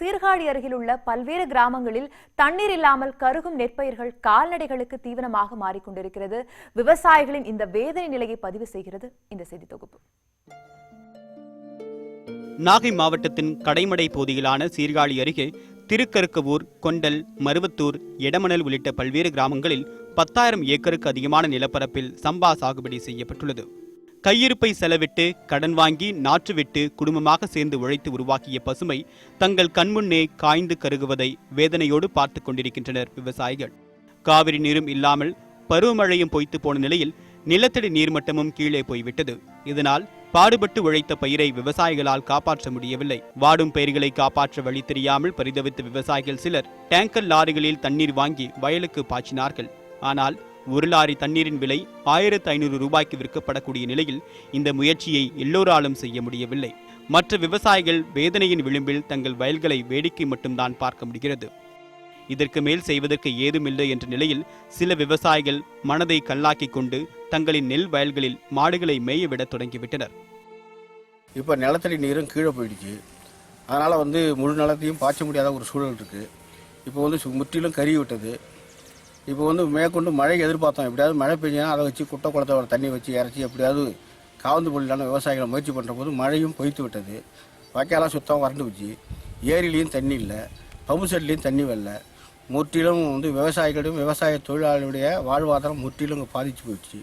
சீர்காழி அருகில் உள்ள பல்வேறு கிராமங்களில் தண்ணீர் இல்லாமல் கருகும் நெற்பயிர்கள் கால்நடைகளுக்கு தீவனமாக மாறிக்கொண்டிருக்கிறது. விவசாயிகளின் இந்த வேதனை நிலையை பதிவு செய்கிறது இந்த செய்தி தொகுப்பு. நாகை மாவட்டத்தின் கடைமடை பகுதியிலான சீர்காழி அருகே திருக்கருக்கவூர், கொண்டல், மருவத்தூர், எடமணல் உள்ளிட்ட பல்வேறு கிராமங்களில் 10,000 ஏக்கருக்கு அதிகமான நிலப்பரப்பில் சம்பா சாகுபடி செய்யப்பட்டுள்ளது. கையிருப்பை செலவிட்டு கடன் வாங்கி நாற்று விட்டு குடும்பமாக சேர்ந்து உழைத்து உருவாக்கிய பசுமை தங்கள் கண்முன்னே காய்ந்து கருகுவதை வேதனையோடு பார்த்துக் கொண்டிருக்கின்றனர் விவசாயிகள். காவிரி நீரும் இல்லாமல் பருவமழையும் பொய்த்து போன நிலையில் நிலத்தடி நீர்மட்டமும் கீழே போய்விட்டது. இதனால் பாடுபட்டு உழைத்த பயிரை விவசாயிகளால் காப்பாற்ற முடியவில்லை. வாடும் பயிர்களை காப்பாற்ற வழி தெரியாமல் பரிதவித்த விவசாயிகள் சிலர் டேங்கர் லாரிகளில் தண்ணீர் வாங்கி வயலுக்கு பாய்ச்சினார்கள். ஆனால் ஒரு லாரி தண்ணீரின் விலை 1,500 ரூபாய்க்கு விற்கப்படக்கூடிய நிலையில் இந்த முயற்சியை எல்லோராலும் செய்ய முடியவில்லை. மற்ற விவசாயிகள் வேதனையின் விளிம்பில் தங்கள் வயல்களை வேடிக்கை மட்டும்தான் பார்க்க முடிகிறது. இதற்கு மேல் செய்வதற்கு ஏதுமில்லை என்ற நிலையில் சில விவசாயிகள் மனதை கல்லாக்கிக் கொண்டு தங்களின் நெல் வயல்களில் மாடுகளை மேயவிட தொடங்கிவிட்டனர். இப்போ நிலத்தடி நீரும் கீழே போயிடுச்சு. அதனால் முழு நிலத்தையும் பாய்ச்ச முடியாத ஒரு சூழல் இருக்குது. இப்போ முற்றிலும் கருகி விட்டது. இப்போ மேற்கொண்டு மழை எதிர்பார்த்தோம். எப்படியாவது மழை பெஞ்சுன்னா அதை வச்சு குட்டை குளத்தோட தண்ணி வச்சு இறச்சி எப்படியாவது காவந்து பொருளான விவசாயிகளை முயற்சி பண்ணுற போது மழையும் பொய்த்து விட்டது. வாய்க்காலாம் சுத்தம் வறண்டு வச்சு, ஏரியிலையும் தண்ணி இல்லை, பம்பு செட்லேயும் தண்ணி வரல. முற்றிலும் விவசாயிகளும் விவசாய தொழிலாளர்களுடைய வாழ்வாதாரம் முற்றிலும் பாதிச்சு போயிடுச்சு.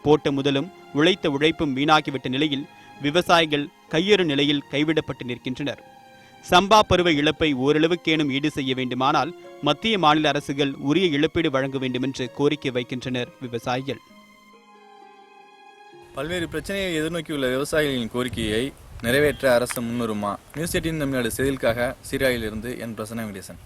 போட்ட முதலும் உழைத்த உழைப்பும் வீணாகிவிட்ட நிலையில் விவசாயிகள் கையறு நிலையில் கைவிடப்பட்டு நிற்கின்றனர். சம்பா பருவ இழப்பை ஓரளவுக்கேனும் ஈடு செய்ய வேண்டுமானால் மத்திய மாநில அரசுகள் உரிய இழப்பீடு வழங்க வேண்டும் என்று கோரிக்கை வைக்கின்றனர் விவசாயிகள். பல்வேறு பிரச்சனையை எதிர்நோக்கியுள்ள விவசாயிகளின் கோரிக்கையை நிறைவேற்ற அரசு முன்வருமா? நியூஸ் 18 தமிழ்நாடு செய்திகளுக்காக சீர்காழியிலிருந்து என் பிரசன்ன வெங்கடேசன்.